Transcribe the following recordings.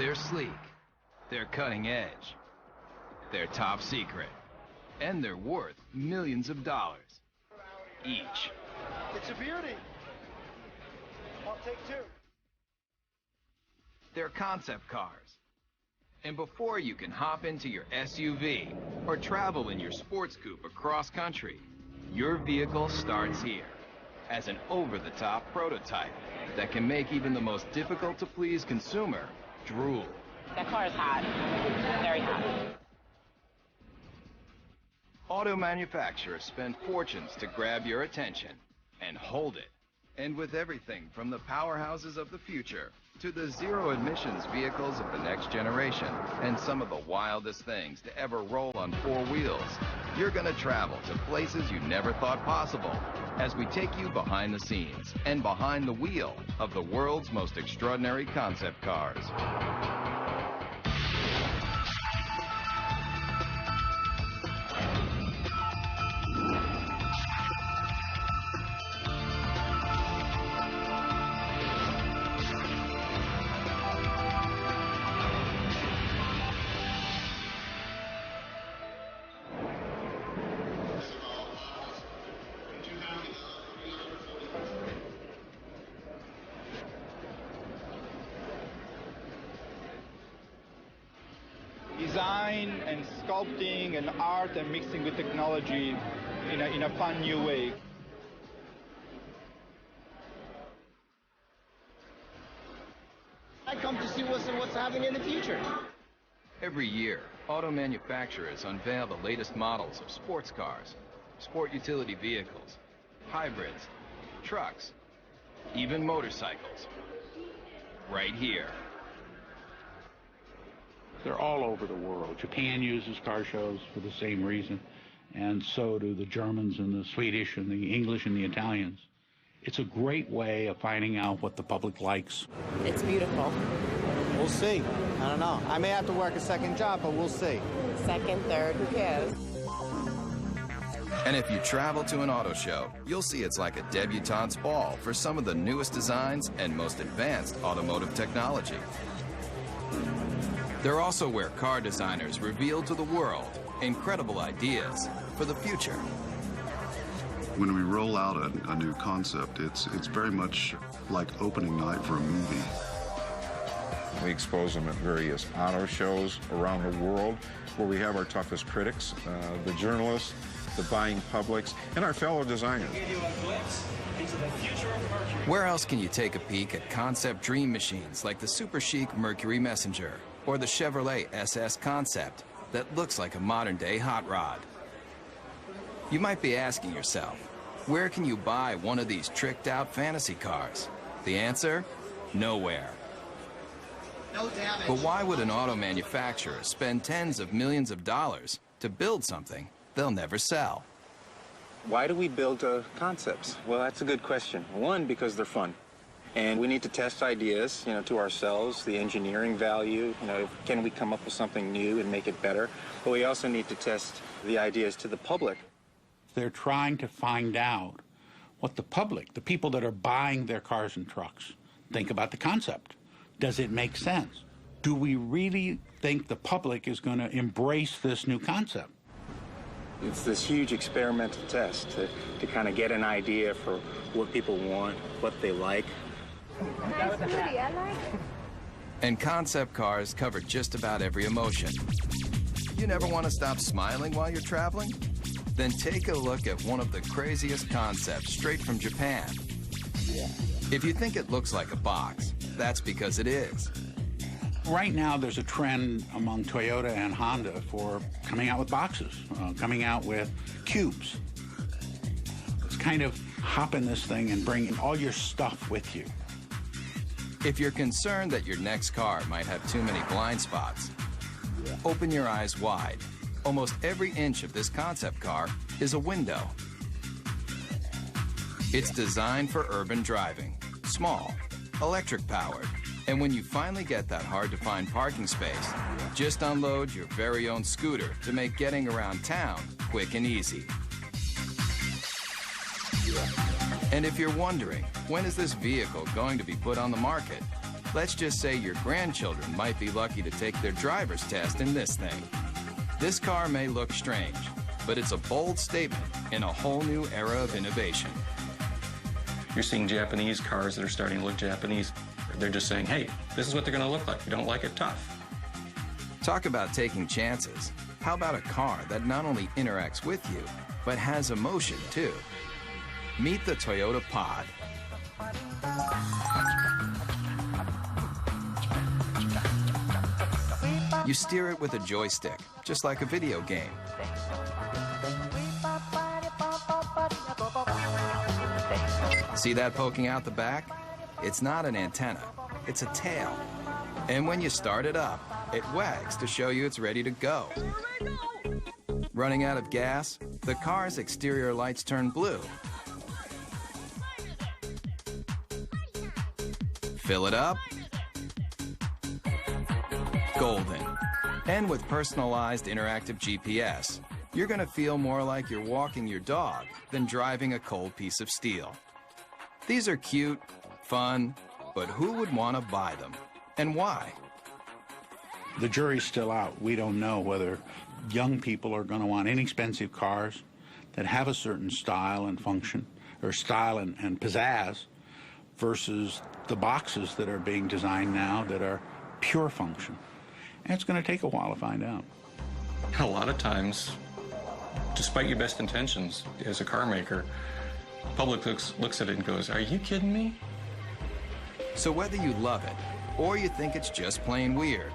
They're sleek, they're cutting edge, they're top secret, and they're worth millions of dollars each. It's a beauty. I'll take two. They're concept cars. And before you can hop into your SUV or travel in your sports coupe across country, your vehicle starts here as an over-the-top prototype that can make even the most difficult-to-please consumer drool. That car is hot. Very hot. Auto manufacturers spend fortunes to grab your attention and hold it. And with everything from the powerhouses of the future to the zero-emissions vehicles of the next generation and some of the wildest things to ever roll on four wheels, you're gonna travel to places you never thought possible as we take you behind the scenes and behind the wheel of the world's most extraordinary concept cars. Design and sculpting and art and mixing with technology in a fun new way. I come to see what's happening in the future. Every year, auto manufacturers unveil the latest models of sports cars, sport utility vehicles, hybrids, trucks, even motorcycles. Right here. They're all over the world. Japan uses car shows for the same reason, and so do the Germans and the Swedish and the English and the Italians. It's a great way of finding out what the public likes. It's beautiful. We'll see. I don't know. I may have to work a second job, but we'll see. Second, third, who cares? And if you travel to an auto show, you'll see it's like a debutante's ball for some of the newest designs and most advanced automotive technology. They're also where car designers reveal to the world incredible ideas for the future. When we roll out a new concept, it's very much like opening night for a movie. We expose them at various auto shows around the world where we have our toughest critics, the journalists, the buying publics, and our fellow designers. Where else can you take a peek at concept dream machines like the super chic Mercury Messenger or the Chevrolet SS Concept that looks like a modern-day hot rod? You might be asking yourself, where can you buy one of these tricked-out fantasy cars? The answer? Nowhere. No damage. But why would an auto manufacturer spend tens of millions of dollars to build something they'll never sell? Why do we build concepts? Well, that's a good question. One, because they're fun. And we need to test ideas, to ourselves, the engineering value, can we come up with something new and make it better? But we also need to test the ideas to the public. They're trying to find out what the public, the people that are buying their cars and trucks, think about the concept. Does it make sense? Do we really think the public is going to embrace this new concept? It's this huge experimental test to kind of get an idea for what people want, what they like. Nice booty, I like it. And concept cars cover just about every emotion. You never want to stop smiling while you're traveling? Then take a look at one of the craziest concepts straight from Japan. If you think it looks like a box, that's because it is. Right now, there's a trend among Toyota and Honda for coming out with boxes, coming out with cubes. It's kind of hop in this thing and bring all your stuff with you. If you're concerned that your next car might have too many blind spots, open your eyes wide. Almost every inch of this concept car is a window. It's designed for urban driving, small, electric-powered. And when you finally get that hard-to-find parking space, just unload your very own scooter to make getting around town quick and easy. And if you're wondering, when is this vehicle going to be put on the market? Let's just say your grandchildren might be lucky to take their driver's test in this thing. This car may look strange, but it's a bold statement in a whole new era of innovation. You're seeing Japanese cars that are starting to look Japanese. They're just saying, hey, this is what they're going to look like. If you don't like it, tough. Talk about taking chances. How about a car that not only interacts with you, but has emotion too? Meet the Toyota Pod. You steer it with a joystick, just like a video game. See that poking out the back? It's not an antenna, it's a tail. And when you start it up, it wags to show you it's ready to go. Running out of gas, the car's exterior lights turn blue. Fill it up, golden. And with personalized interactive GPS, you're gonna feel more like you're walking your dog than driving a cold piece of steel. These are cute, fun, but who would want to buy them? And why? The jury's still out. We don't know whether young people are going to want inexpensive cars that have a certain style and function, or style and pizzazz, versus the boxes that are being designed now that are pure function. And it's going to take a while to find out. A lot of times, despite your best intentions as a car maker, the public looks at it and goes, are you kidding me? So whether you love it or you think it's just plain weird,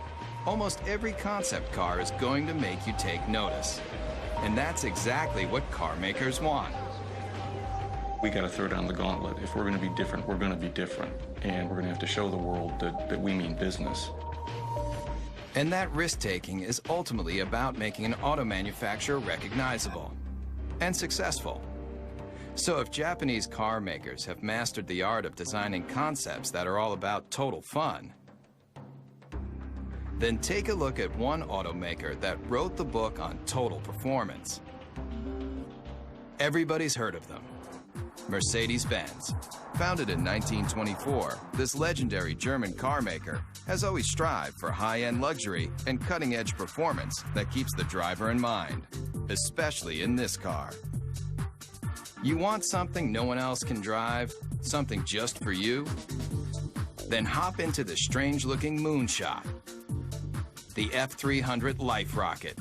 almost every concept car is going to make you take notice. And that's exactly what car makers want. We got to throw down the gauntlet. If we're going to be different, we're going to be different. And we're going to have to show the world that we mean business. And that risk-taking is ultimately about making an auto manufacturer recognizable and successful. So if Japanese car makers have mastered the art of designing concepts that are all about total fun, then take a look at one automaker that wrote the book on total performance. Everybody's heard of them. Mercedes-Benz. Founded in 1924, this legendary German car maker has always strived for high-end luxury and cutting-edge performance that keeps the driver in mind, especially in this car. You want something no one else can drive? Something just for you? Then hop into the strange-looking moonshot, the F300 Life Rocket.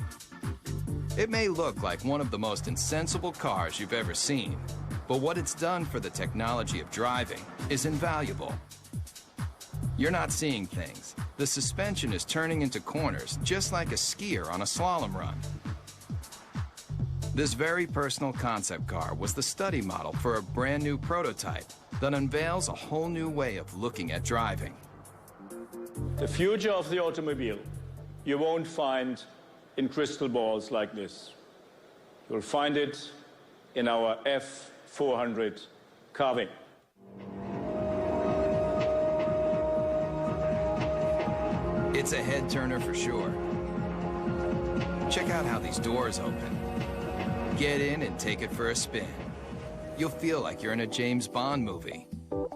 It may look like one of the most insensible cars you've ever seen, but what it's done for the technology of driving is invaluable. You're not seeing things. The suspension is turning into corners just like a skier on a slalom run. This very personal concept car was the study model for a brand new prototype that unveils a whole new way of looking at driving. The future of the automobile you won't find in crystal balls like this. You'll find it in our F400 carving. It's a head turner for sure. Check out how these doors open. Get in and take it for a spin. You'll feel like you're in a James Bond movie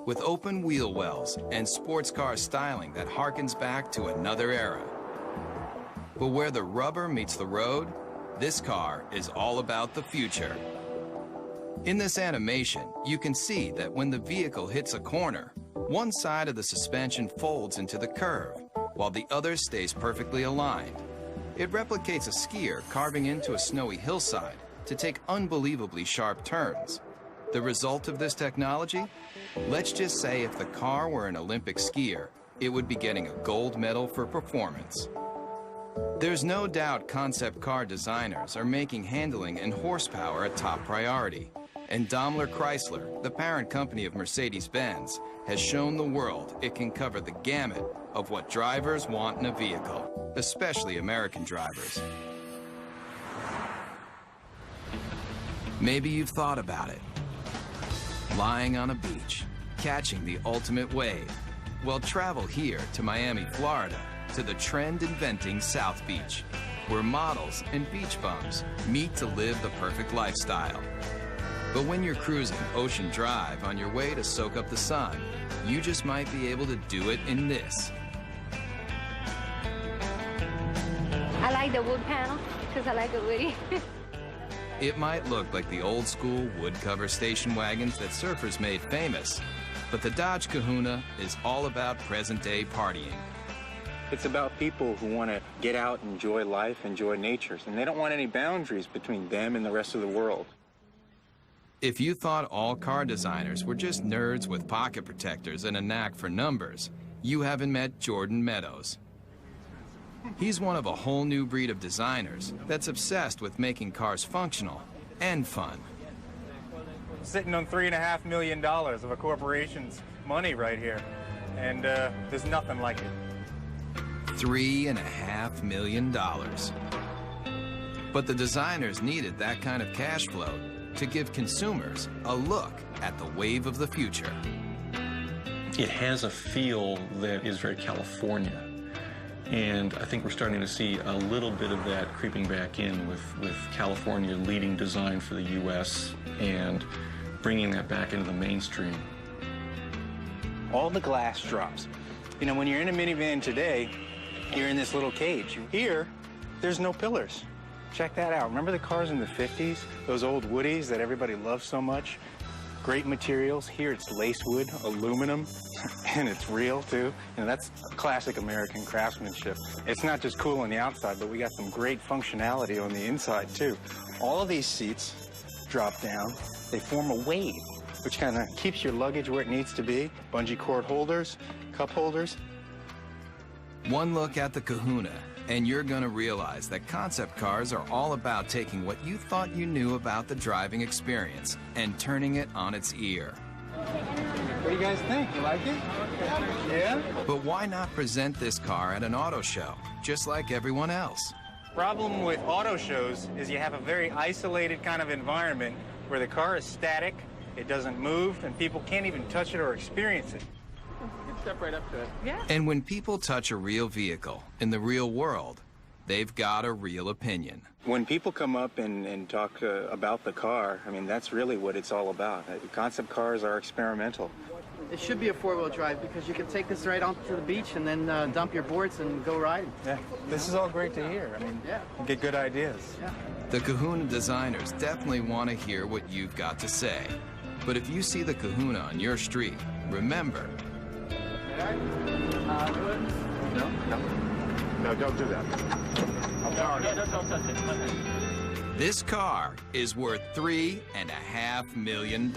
with open wheel wells and sports car styling that harkens back to another era. But where the rubber meets the road, this car is all about the future. In this animation, you can see that when the vehicle hits a corner, one side of the suspension folds into the curve, while the other stays perfectly aligned. It replicates a skier carving into a snowy hillside to take unbelievably sharp turns. The result of this technology? Let's just say if the car were an Olympic skier, it would be getting a gold medal for performance. There's no doubt concept car designers are making handling and horsepower a top priority. And Daimler Chrysler, the parent company of Mercedes-Benz, has shown the world it can cover the gamut of what drivers want in a vehicle, especially American drivers. Maybe you've thought about it. Lying on a beach, catching the ultimate wave. Well, travel here to Miami, Florida, to the trend-inventing South Beach, where models and beach bums meet to live the perfect lifestyle. But when you're cruising Ocean Drive on your way to soak up the sun, you just might be able to do it in this. I like the wood panel because I like it woody. It might look like the old school wood cover station wagons that surfers made famous, but the Dodge Kahuna is all about present day partying. It's about people who want to get out, enjoy life, enjoy nature, and they don't want any boundaries between them and the rest of the world. If you thought all car designers were just nerds with pocket protectors and a knack for numbers, you haven't met Jordan Meadows. He's one of a whole new breed of designers that's obsessed with making cars functional and fun. Sitting on $3.5 million of a corporation's money right here, and there's nothing like it. $3.5 million. But the designers needed that kind of cash flow to give consumers a look at the wave of the future. It has a feel that is very California. And I think we're starting to see a little bit of that creeping back in with California leading design for the U.S. and bringing that back into the mainstream. All the glass drops. You know, when you're in a minivan today, you're in this little cage. Here, there's no pillars. Check that out. Remember the cars in the 50s? Those old Woodies that everybody loved so much? Great materials. Here it's lacewood, aluminum, and it's real too. You know, that's classic American craftsmanship. It's not just cool on the outside, but we got some great functionality on the inside too. All of these seats drop down. They form a wave, which kind of keeps your luggage where it needs to be. Bungee cord holders, cup holders. One look at the Kahuna, and you're gonna realize that concept cars are all about taking what you thought you knew about the driving experience and turning it on its ear. What do you guys think? You like it? Yeah? But why not present this car at an auto show, just like everyone else? Problem with auto shows is you have a very isolated kind of environment where the car is static, it doesn't move, and people can't even touch it or experience it. Step right up to it. Yeah. And when people touch a real vehicle in the real world, they've got a real opinion. When people come up and talk about the car, I mean, that's really what it's all about. Concept cars are experimental. It should be a four-wheel drive because you can take this right onto the beach and then dump your boards and go riding. Yeah, this is all great to hear. I mean, yeah, get good ideas. Yeah. The Kahuna designers definitely want to hear what you've got to say. But if you see the Kahuna on your street, remember. No, don't do that. Don't touch it. This car is worth $3.5 million.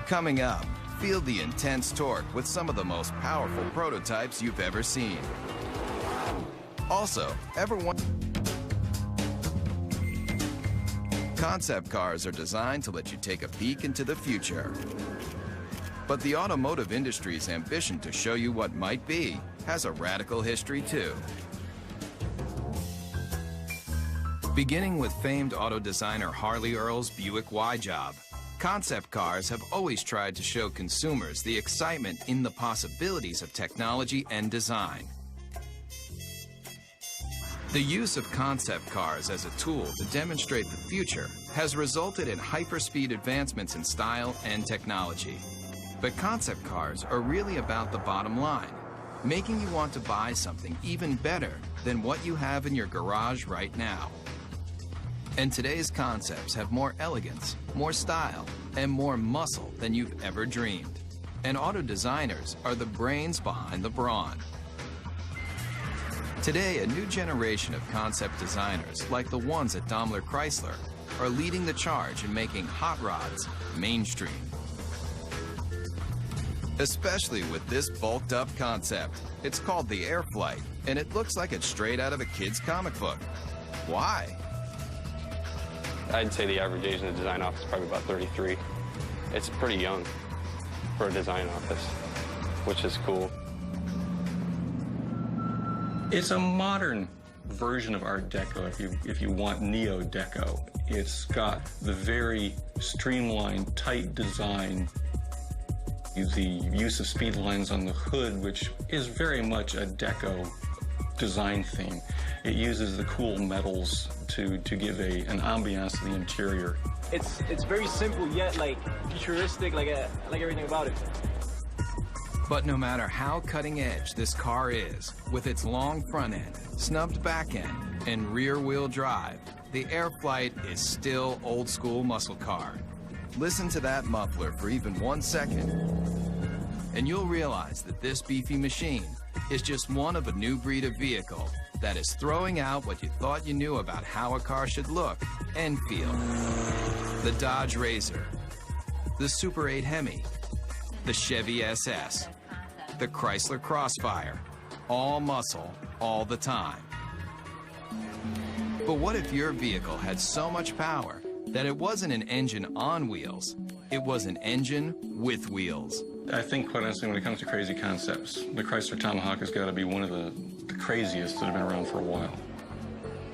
Coming up, feel the intense torque with some of the most powerful prototypes you've ever seen. Also, concept cars are designed to let you take a peek into the future. But the automotive industry's ambition to show you what might be has a radical history too. Beginning with famed auto designer Harley Earl's Buick Y-Job, concept cars have always tried to show consumers the excitement in the possibilities of technology and design. The use of concept cars as a tool to demonstrate the future has resulted in hyperspeed advancements in style and technology. But concept cars are really about the bottom line, making you want to buy something even better than what you have in your garage right now. And today's concepts have more elegance, more style, and more muscle than you've ever dreamed. And auto designers are the brains behind the brawn. Today, a new generation of concept designers, like the ones at Daimler Chrysler, are leading the charge in making hot rods mainstream. Especially with this bulked up concept. It's called the Airflight, and it looks like it's straight out of a kid's comic book. Why? I'd say the average age in the design office is probably about 33. It's pretty young for a design office, which is cool. It's a modern version of Art Deco, if you want Neo-Deco. It's got the very streamlined, tight design, the use of speed lines on the hood, which is very much a Deco design theme. It uses the cool metals to give an ambiance to the interior. It's very simple yet like futuristic, like everything about it. But no matter how cutting edge this car is, with its long front end, snubbed back end, and rear wheel drive, the Airflight is still old school muscle car. Listen to that muffler for even 1 second, and you'll realize that this beefy machine is just one of a new breed of vehicle that is throwing out what you thought you knew about how a car should look and feel. The Dodge Razor, the Super 8 Hemi, the Chevy SS, the Chrysler Crossfire, all muscle, all the time. But what if your vehicle had so much power that it wasn't an engine on wheels, it was an engine with wheels? I think, quite honestly, when it comes to crazy concepts, the Chrysler Tomahawk has got to be one of the craziest that have been around for a while.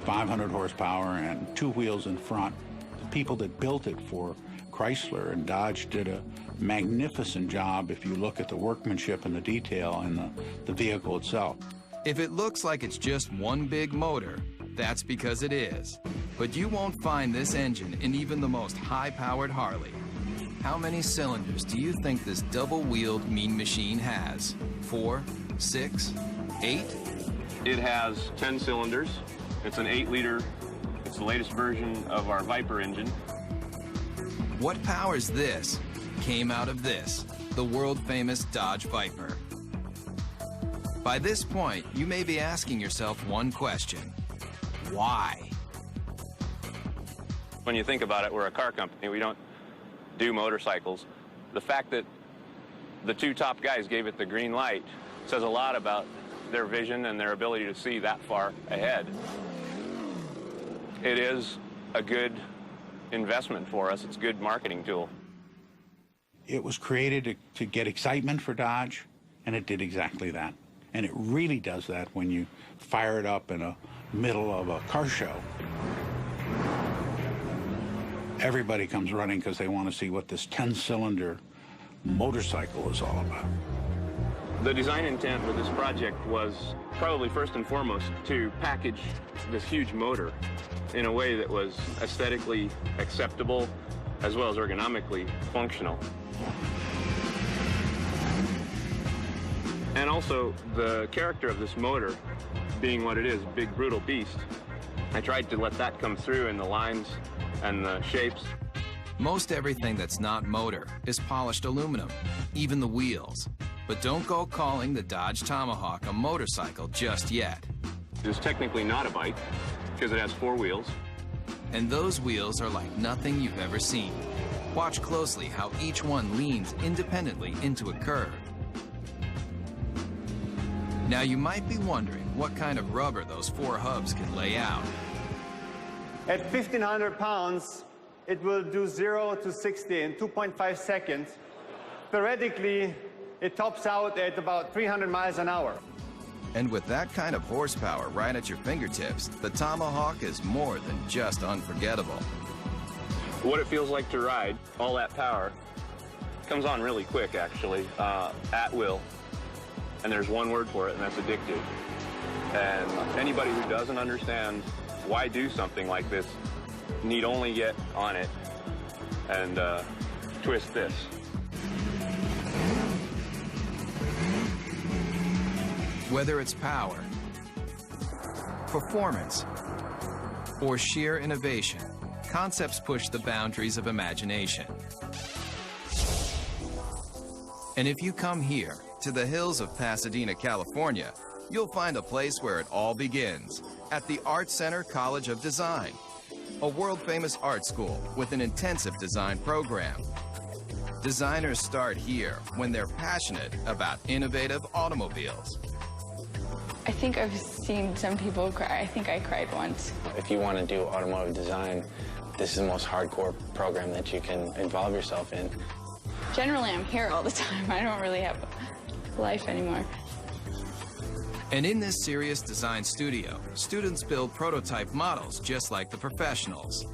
500 horsepower and 2 wheels in front. The people that built it for Chrysler and Dodge did a magnificent job if you look at the workmanship and the detail in the vehicle itself. If it looks like it's just one big motor, that's because it is. But you won't find this engine in even the most high-powered Harley. How many cylinders do you think this double-wheeled mean machine has? 4, 6, 8? It has 10 cylinders. It's an 8-liter. It's the latest version of our Viper engine. What powers this came out of this, the world-famous Dodge Viper. By this point, you may be asking yourself one question: why? When you think about it, we're a car company. We don't do motorcycles. The fact that the 2 top guys gave it the green light says a lot about their vision and their ability to see that far ahead. It is a good investment for us. It's a good marketing tool. It was created to get excitement for Dodge, and it did exactly that. And it really does that when you fire it up in the middle of a car show. Everybody comes running because they want to see what this 10-cylinder motorcycle is all about. The design intent with this project was probably first and foremost to package this huge motor in a way that was aesthetically acceptable as well as ergonomically functional. And also the character of this motor being what it is, a big brutal beast. I tried to let that come through in the lines and the shapes. Most everything that's not motor is polished aluminum, even the wheels. But don't go calling the Dodge Tomahawk a motorcycle just yet. It is technically not a bike because it has 4 wheels. And those wheels are like nothing you've ever seen. Watch closely how each one leans independently into a curve. Now you might be wondering what kind of rubber those 4 hubs can lay out. At 1,500 pounds, it will do 0 to 60 in 2.5 seconds. Theoretically, it tops out at about 300 miles an hour. And with that kind of horsepower right at your fingertips, the Tomahawk is more than just unforgettable. What it feels like to ride, all that power, comes on really quick, actually, at will. And there's one word for it, and that's addictive. And anybody who doesn't understand why do something like this need only get on it and twist this. Whether it's power, performance, or sheer innovation, concepts push the boundaries of imagination. And if you come here, to the hills of Pasadena, California, you'll find a place where it all begins, at the Art Center College of Design, a world-famous art school with an intensive design program. Designers start here when they're passionate about innovative automobiles. I think I've seen some people cry. I think I cried once. If you want to do automotive design, this is the most hardcore program that you can involve yourself in. Generally, I'm here all the time. I don't really have a life anymore. And in this serious design studio, students build prototype models just like the professionals.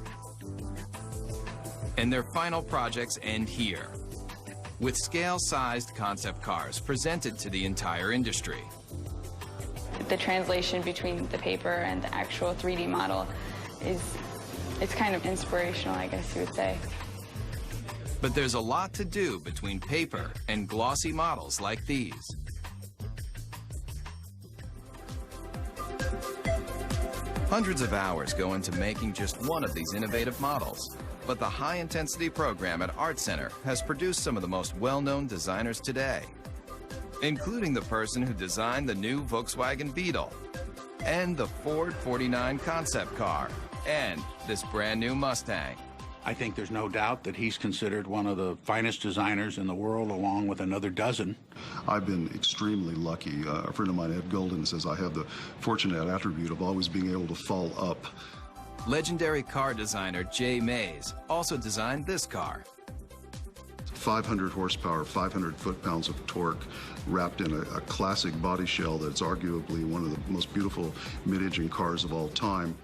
And their final projects end here, with scale-sized concept cars presented to the entire industry. the translation between the paper and the actual 3D model it's kind of inspirational, I guess you would say. But there's a lot to do between paper and glossy models like these. Hundreds of hours go into making just one of these innovative models. But the high-intensity program at Art Center has produced some of the most well-known designers today, including the person who designed the new Volkswagen Beetle, and the Ford 49 concept car, and this brand new Mustang. I think there's no doubt that he's considered one of the finest designers in the world, along with another dozen. I've been extremely lucky. A friend of mine, Ed Golden, says I have the fortunate attribute of always being able to fall up. Legendary car designer Jay Mays also designed this car. 500 horsepower, 500 foot-pounds of torque, wrapped in a classic body shell that's arguably one of the most beautiful mid-engine cars of all time.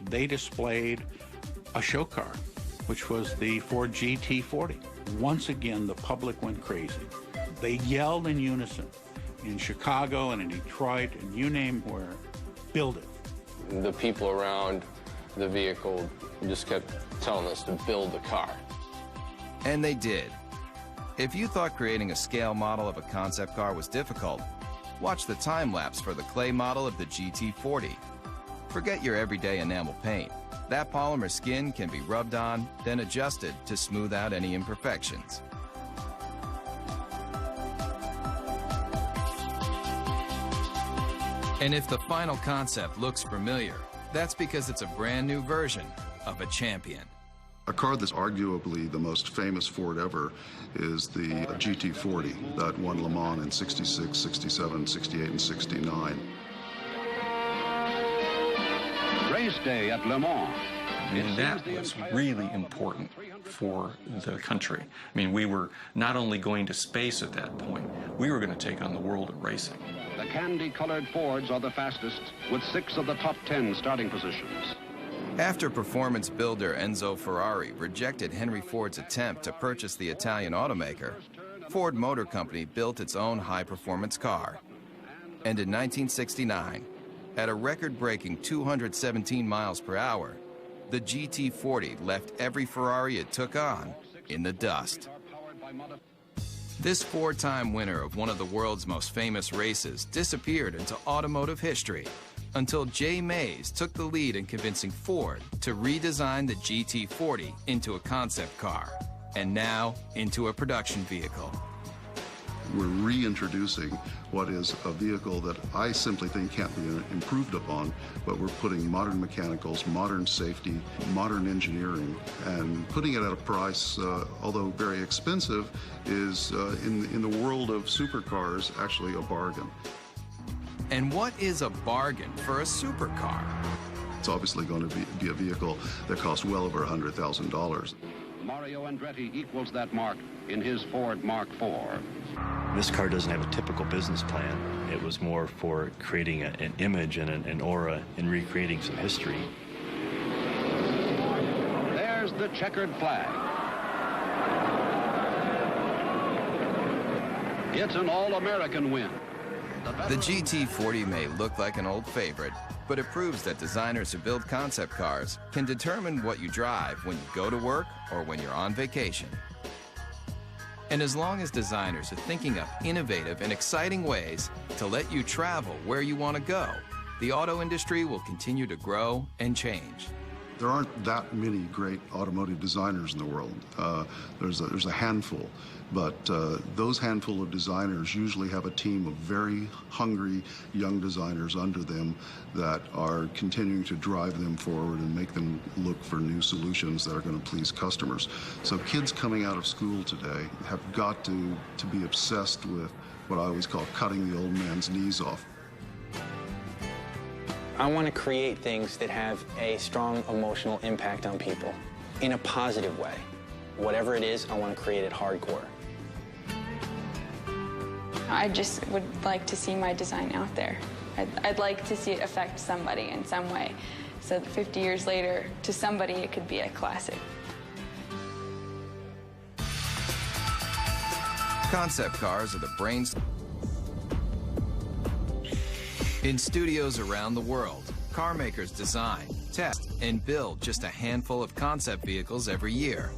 They displayed a show car, which was the Ford GT40. Once again, the public went crazy. They yelled in unison in Chicago and in Detroit and you name where, build it. The people around the vehicle just kept telling us to build the car. And they did. If you thought creating a scale model of a concept car was difficult, watch the time-lapse for the clay model of the GT40. Forget your everyday enamel paint. That polymer skin can be rubbed on, then adjusted to smooth out any imperfections. And if the final concept looks familiar, that's because it's a brand new version of a champion. A car that's arguably the most famous Ford ever is the GT40 that won Le Mans in 66, 67, 68, and 69. Race day at Le Mans. And that was really important for the country. I mean, we were not only going to space at that point, we were going to take on the world of racing. The candy-colored Fords are the fastest, with 6 of the top 10 starting positions. After performance builder Enzo Ferrari rejected Henry Ford's attempt to purchase the Italian automaker, Ford Motor Company built its own high-performance car. And in 1969, at a record-breaking 217 miles per hour, the GT40 left every Ferrari it took on in the dust. This 4-time winner of one of the world's most famous races disappeared into automotive history until Jay Mays took the lead in convincing Ford to redesign the GT40 into a concept car, and now into a production vehicle. We're reintroducing what is a vehicle that I simply think can't be improved upon, but we're putting modern mechanicals, modern safety, modern engineering, and putting it at a price, although very expensive, is in the world of supercars actually a bargain. And what is a bargain for a supercar? It's obviously going to be a vehicle that costs well over $100,000. Mario Andretti equals that mark in his Ford Mark IV. This car doesn't have a typical business plan. It was more for creating an image and an aura and recreating some history. There's the checkered flag. It's an all-American win. The GT40 may look like an old favorite, but it proves that designers who build concept cars can determine what you drive when you go to work or when you're on vacation. And as long as designers are thinking up innovative and exciting ways to let you travel where you want to go, the auto industry will continue to grow and change. There aren't that many great automotive designers in the world. There's a handful, but those handful of designers usually have a team of very hungry young designers under them that are continuing to drive them forward and make them look for new solutions that are going to please customers. So kids coming out of school today have got to be obsessed with what I always call cutting the old man's knees off. I want to create things that have a strong emotional impact on people in a positive way. Whatever it is, I want to create it hardcore. I just would like to see my design out there. I'd like to see it affect somebody in some way, so that 50 years later, to somebody, it could be a classic. Concept cars are the brains. In studios around the world, car makers design, test, and build just a handful of concept vehicles every year,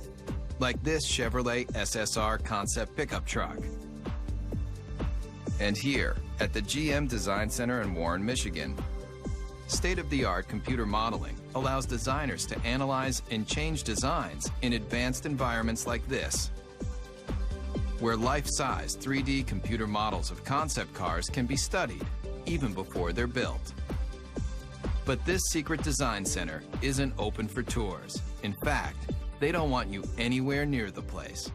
like this Chevrolet SSR concept pickup truck. And here, at the GM Design Center in Warren, Michigan, state-of-the-art computer modeling allows designers to analyze and change designs in advanced environments like this, where life-size 3D computer models of concept cars can be studied even before they're built. But this secret design center isn't open for tours. In fact, they don't want you anywhere near the place.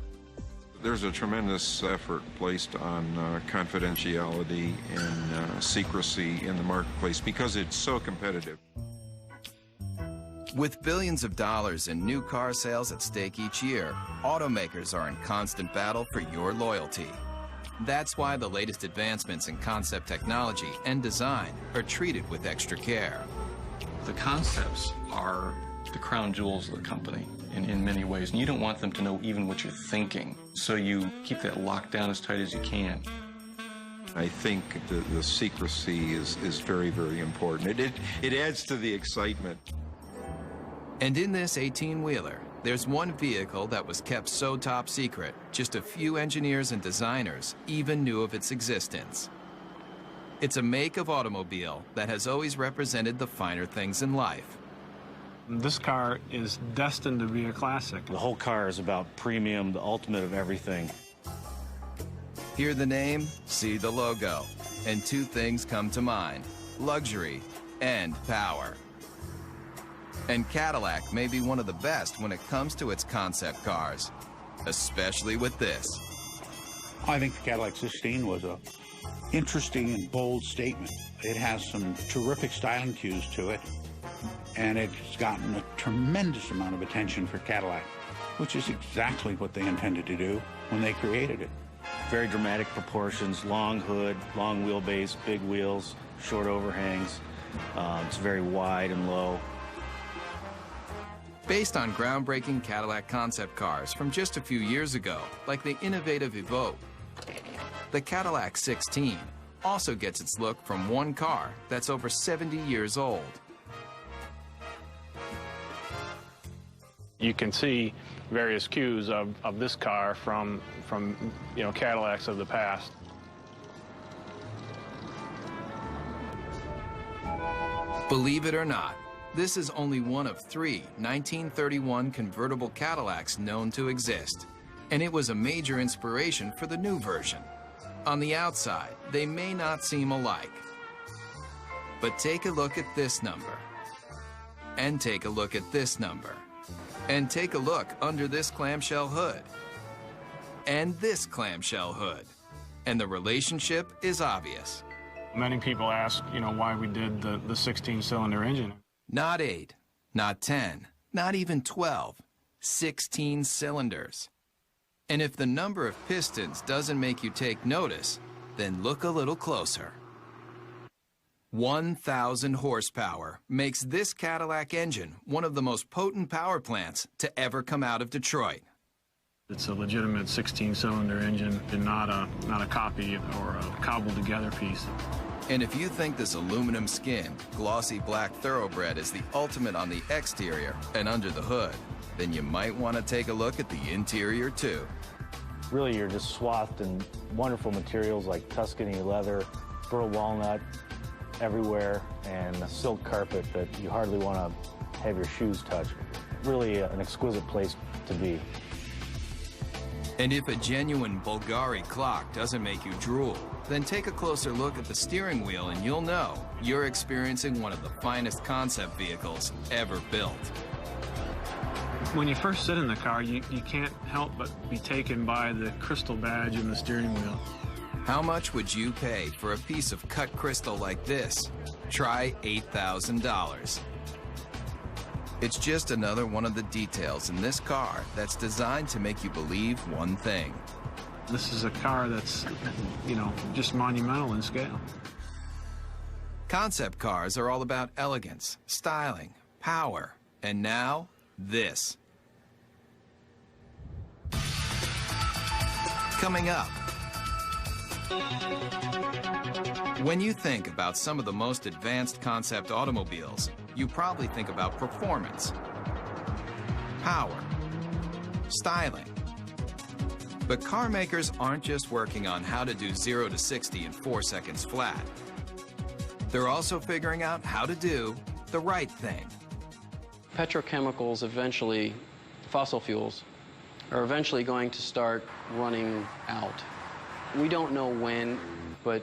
There's a tremendous effort placed on confidentiality and secrecy in the marketplace because it's so competitive. With billions of dollars in new car sales at stake each year, automakers are in constant battle for your loyalty. That's why the latest advancements in concept technology and design are treated with extra care. The concepts are the crown jewels of the company in many ways, and you don't want them to know even what you're thinking, so you keep that locked down as tight as you can. I think the secrecy is very, very important. It adds to the excitement. And in this 18-wheeler, there's one vehicle that was kept so top secret, just a few engineers and designers even knew of its existence. It's a make of automobile that has always represented the finer things in life. This car is destined to be a classic. The whole car is about premium, the ultimate of everything. Hear the name, see the logo, and two things come to mind: luxury and power. And Cadillac may be one of the best when it comes to its concept cars, especially with this. I think the Cadillac 16 was a interesting and bold statement. It has some terrific styling cues to it, and it's gotten a tremendous amount of attention for Cadillac, which is exactly what they intended to do when they created it. Very dramatic proportions, long hood, long wheelbase, big wheels, short overhangs. It's very wide and low. Based on groundbreaking Cadillac concept cars from just a few years ago, like the innovative Evoque, the Cadillac 16 also gets its look from one car that's over 70 years old. You can see various cues of this car from Cadillacs of the past. Believe it or not, this is only one of 3 1931 convertible Cadillacs known to exist, and it was a major inspiration for the new version. On the outside, they may not seem alike, but take a look at this number, and take a look at this number, and take a look under this clamshell hood, and this clamshell hood, and the relationship is obvious. Many people ask, why we did the 16-cylinder engine. Not 8, not 10, not even 12, 16 cylinders. And if the number of pistons doesn't make you take notice, then look a little closer. 1,000 horsepower makes this Cadillac engine one of the most potent power plants to ever come out of Detroit. It's a legitimate 16-cylinder engine and not a copy or a cobbled-together piece. And if you think this aluminum skinned, glossy black thoroughbred is the ultimate on the exterior and under the hood, then you might want to take a look at the interior too. Really, you're just swathed in wonderful materials like Tuscany leather, burl walnut everywhere, and a silk carpet that you hardly want to have your shoes touch. Really an exquisite place to be. And if a genuine Bulgari clock doesn't make you drool, then take a closer look at the steering wheel and you'll know you're experiencing one of the finest concept vehicles ever built. When you first sit in the car, you can't help but be taken by the crystal badge in the steering wheel. How much would you pay for a piece of cut crystal like this? Try $8,000. It's just another one of the details in this car that's designed to make you believe one thing. This is a car that's, just monumental in scale. Concept cars are all about elegance, styling, power, and now, this. Coming up, When you think about some of the most advanced concept automobiles, you probably think about performance, power, styling. But car makers aren't just working on how to do 0 to 60 in 4 seconds flat. They're also figuring out how to do the right thing. Petrochemicals eventually, fossil fuels, are eventually going to start running out. We don't know when, but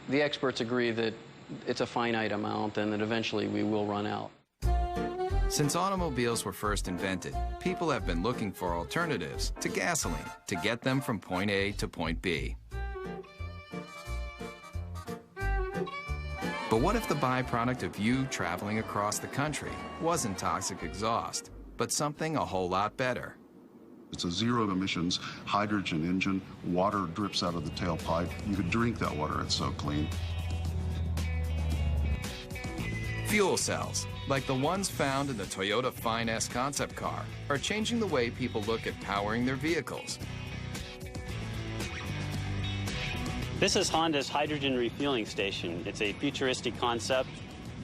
the experts agree that it's a finite amount and that eventually we will run out. Since automobiles were first invented, people have been looking for alternatives to gasoline to get them from point A to point B. But what if the byproduct of you traveling across the country wasn't toxic exhaust, but something a whole lot better? It's a zero-emissions hydrogen engine. Water drips out of the tailpipe. You could drink that water, it's so clean. Fuel cells, like the ones found in the Toyota Fine S concept car, are changing the way people look at powering their vehicles. This is Honda's hydrogen refueling station. It's a futuristic concept,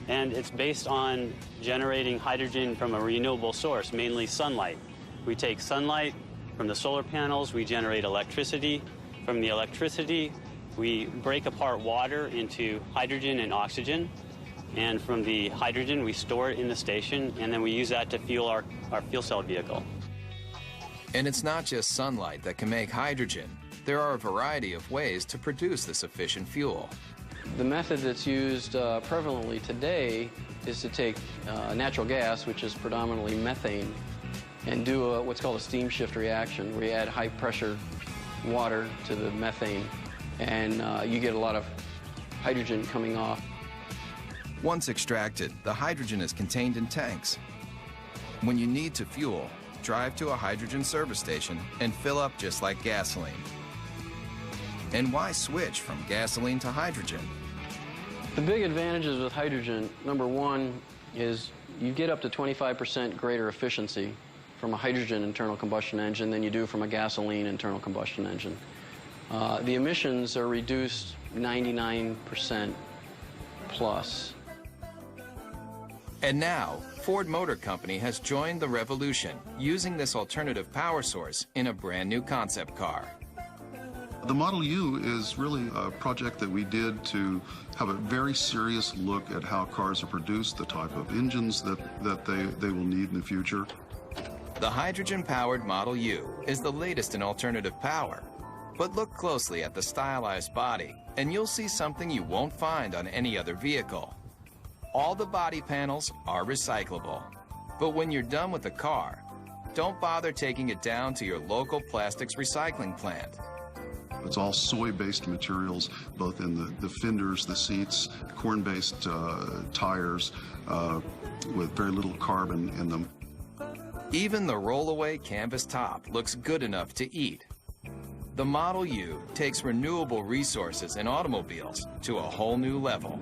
and it's based on generating hydrogen from a renewable source, mainly sunlight. We take sunlight from the solar panels, we generate electricity. From the electricity, we break apart water into hydrogen and oxygen. And from the hydrogen, we store it in the station, and then we use that to fuel our fuel cell vehicle. And it's not just sunlight that can make hydrogen. There are a variety of ways to produce this efficient fuel. The method that's used prevalently today is to take natural gas, which is predominantly methane, and do what's called a steam shift reaction, where you add high-pressure water to the methane, and you get a lot of hydrogen coming off. Once extracted, the hydrogen is contained in tanks. When you need to fuel, drive to a hydrogen service station and fill up just like gasoline. And why switch from gasoline to hydrogen? The big advantages with hydrogen, number one, is you get up to 25% greater efficiency from a hydrogen internal combustion engine than you do from a gasoline internal combustion engine. The emissions are reduced 99% plus. And now, Ford Motor Company has joined the revolution, using this alternative power source in a brand new concept car. The Model U is really a project that we did to have a very serious look at how cars are produced, the type of engines that they will need in the future. The hydrogen-powered Model U is the latest in alternative power. But look closely at the stylized body, and you'll see something you won't find on any other vehicle. All the body panels are recyclable. But when you're done with the car, don't bother taking it down to your local plastics recycling plant. It's all soy-based materials, both in the fenders, the seats, corn-based tires with very little carbon in them. Even the rollaway canvas top looks good enough to eat. The Model U takes renewable resources in automobiles to a whole new level.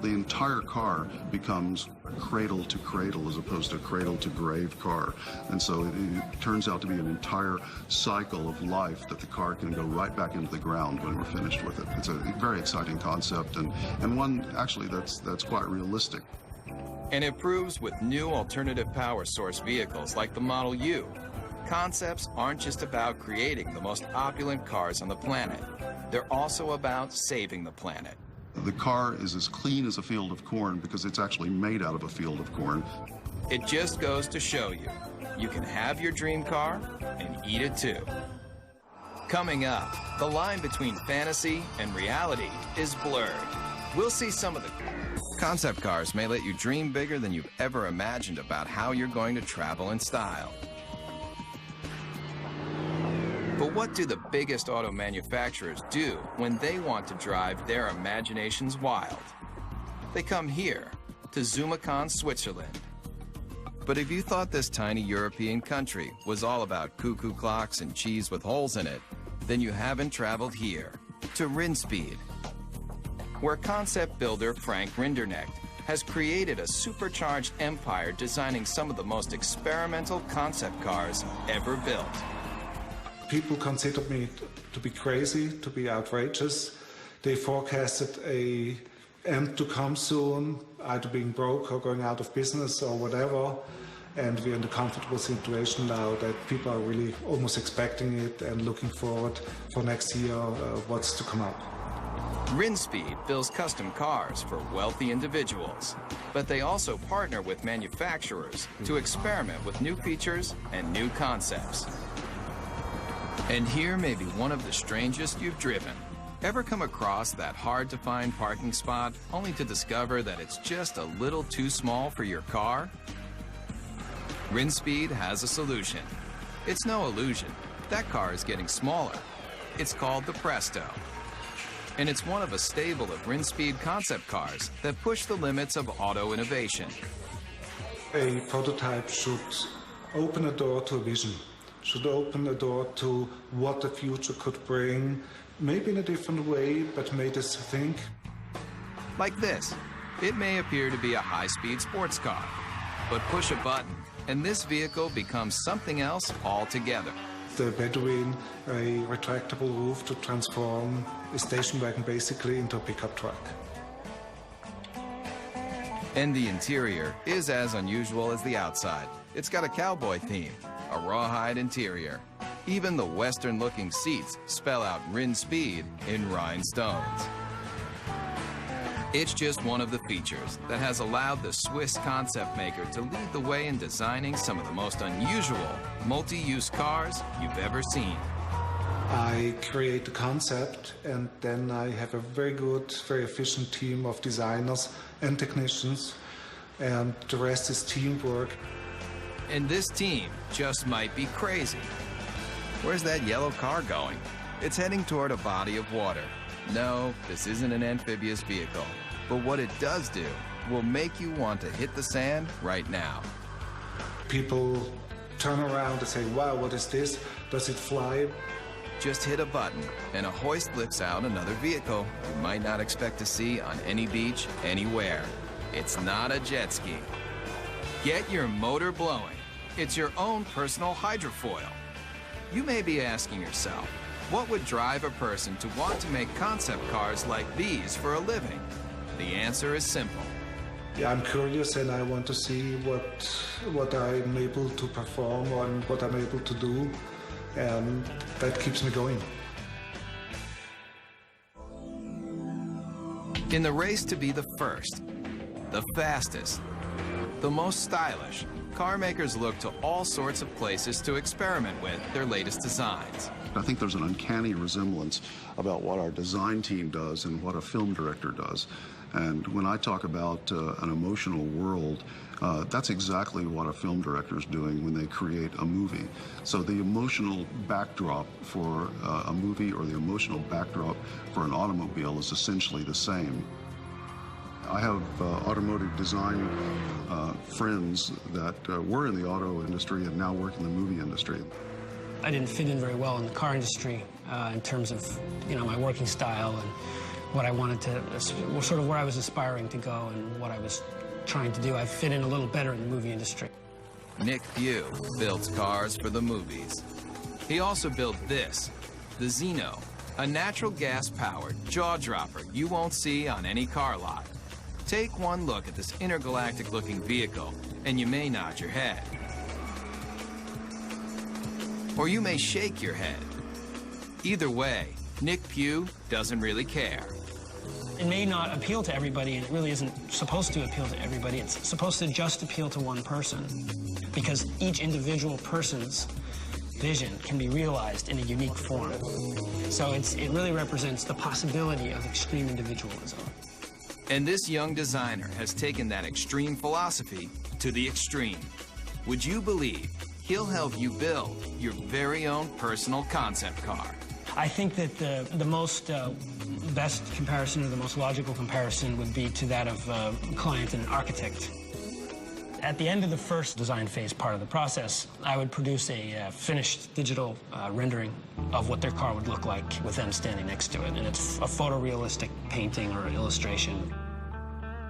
The entire car becomes cradle to cradle as opposed to cradle to grave car. And so it turns out to be an entire cycle of life that the car can go right back into the ground when we're finished with it. It's a very exciting concept and one actually that's quite realistic. And it proves with new alternative power source vehicles like the Model U, concepts aren't just about creating the most opulent cars on the planet. They're also about saving the planet. The car is as clean as a field of corn because it's actually made out of a field of corn. It just goes to show you, you can have your dream car and eat it too. Coming up, the line between fantasy and reality is blurred. We'll see some of the concept cars may let you dream bigger than you've ever imagined about how you're going to travel in style. But what do the biggest auto manufacturers do when they want to drive their imaginations wild? They come here, to Zumikon, Switzerland. But if you thought this tiny European country was all about cuckoo clocks and cheese with holes in it, then you haven't traveled here, to Rinspeed, where concept builder Frank Rinderknecht has created a supercharged empire designing some of the most experimental concept cars ever built. People considered me to be crazy, to be outrageous. They forecasted a end to come soon, either being broke or going out of business or whatever. And we're in the comfortable situation now that people are really almost expecting it and looking forward for next year what's to come up. Rinspeed builds custom cars for wealthy individuals, but they also partner with manufacturers to experiment with new features and new concepts. And here may be one of the strangest you've driven. Ever come across that hard-to-find parking spot only to discover that it's just a little too small for your car? Rinspeed has a solution. It's no illusion. That car is getting smaller. It's called the Presto. And it's one of a stable of Rinspeed concept cars that push the limits of auto innovation. A prototype should open a door to a vision, should open a door to what the future could bring, maybe in a different way, but made us think. Like this. It may appear to be a high-speed sports car, but push a button, and this vehicle becomes something else altogether. The Bedouin, a retractable roof to transform a station wagon basically into a pickup truck. And the interior is as unusual as the outside. It's got a cowboy theme, a rawhide interior. Even the Western-looking seats spell out Rinspeed in rhinestones. It's just one of the features that has allowed the Swiss concept maker to lead the way in designing some of the most unusual multi-use cars you've ever seen. I create the concept, and then I have a very good, very efficient team of designers and technicians, and the rest is teamwork. And this team just might be crazy. Where's that yellow car going? It's heading toward a body of water. No, this isn't an amphibious vehicle, but what it does do will make you want to hit the sand right now. People turn around and say, wow, what is this? Does it fly? Just hit a button, and a hoist lifts out another vehicle you might not expect to see on any beach, anywhere. It's not a jet ski. Get your motor blowing. It's your own personal hydrofoil. You may be asking yourself, what would drive a person to want to make concept cars like these for a living? The answer is simple. Yeah, I'm curious and I want to see what I'm able to perform and what I'm able to do, and that keeps me going. In the race to be the first, the fastest, the most stylish, car makers look to all sorts of places to experiment with their latest designs. I think there's an uncanny resemblance about what our design team does and what a film director does. And when I talk about an emotional world, that's exactly what a film director is doing when they create a movie. So the emotional backdrop for a movie or the emotional backdrop for an automobile is essentially the same. I have automotive design friends that were in the auto industry and now work in the movie industry. I didn't fit in very well in the car industry in terms of, my working style and what I wanted to, sort of where I was aspiring to go and what I was trying to do. I fit in a little better in the movie industry. Nick Pugh builds cars for the movies. He also built this, the Xeno, a natural gas-powered jaw-dropper you won't see on any car lot. Take one look at this intergalactic-looking vehicle, and you may nod your head. Or you may shake your head. Either way, Nick Pugh doesn't really care. It may not appeal to everybody, and it really isn't supposed to appeal to everybody. It's supposed to just appeal to one person, because each individual person's vision can be realized in a unique form. So it really represents the possibility of extreme individualism. And this young designer has taken that extreme philosophy to the extreme. Would you believe he'll help you build your very own personal concept car? I think that the most best comparison, or the most logical comparison, would be to that of a client and an architect. At the end of the first design phase part of the process, I would produce a finished digital rendering of what their car would look like with them standing next to it. And it's a photorealistic painting or illustration.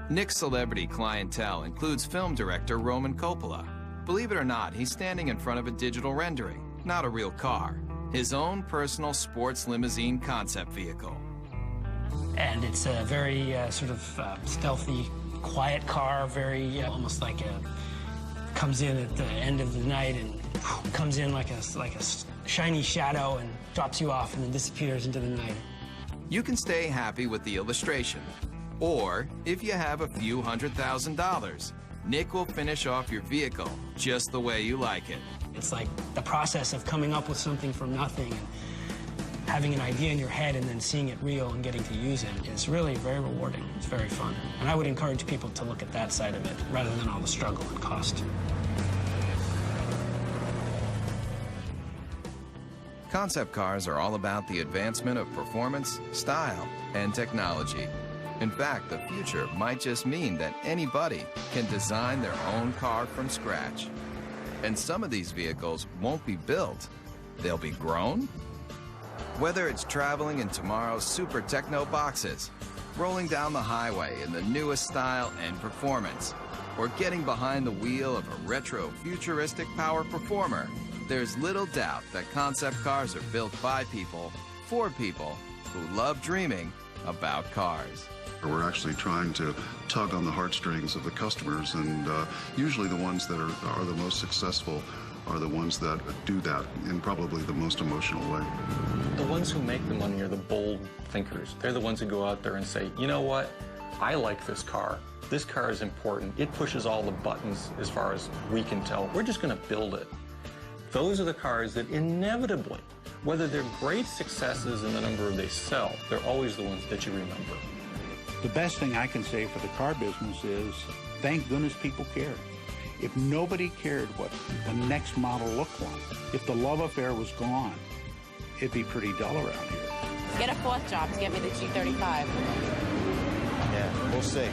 Nick's celebrity clientele includes film director Roman Coppola. Believe it or not, he's standing in front of a digital rendering, not a real car. His own personal sports limousine concept vehicle. And it's a very sort of stealthy, quiet car, very almost like comes in at the end of the night and comes in like a shiny shadow and drops you off and then disappears into the night. You can stay happy with the illustration, or if you have a few $100,000, Nick will finish off your vehicle just the way you like it. It's like the process of coming up with something from nothing and having an idea in your head and then seeing it real and getting to use it is really very rewarding. It's very fun. And I would encourage people to look at that side of it rather than all the struggle and cost. Concept cars are all about the advancement of performance, style, and technology. In fact, the future might just mean that anybody can design their own car from scratch. And some of these vehicles won't be built, they'll be grown. Whether it's traveling in tomorrow's super techno boxes, rolling down the highway in the newest style and performance, or getting behind the wheel of a retro futuristic power performer, there's little doubt that concept cars are built by people, for people, who love dreaming about cars. We're actually trying to tug on the heartstrings of the customers, and usually the ones that are the most successful are the ones that do that in probably the most emotional way. The ones who make the money are the bold thinkers. They're the ones who go out there and say, you know what, I like this car. This car is important. It pushes all the buttons as far as we can tell. We're just going to build it. Those are the cars that inevitably, whether they're great successes in the number they sell, they're always the ones that you remember. The best thing I can say for the car business is, thank goodness people care. If nobody cared what the next model looked like, if the love affair was gone, it'd be pretty dull around here. Get a fourth job to get me the G35. Yeah, we'll see.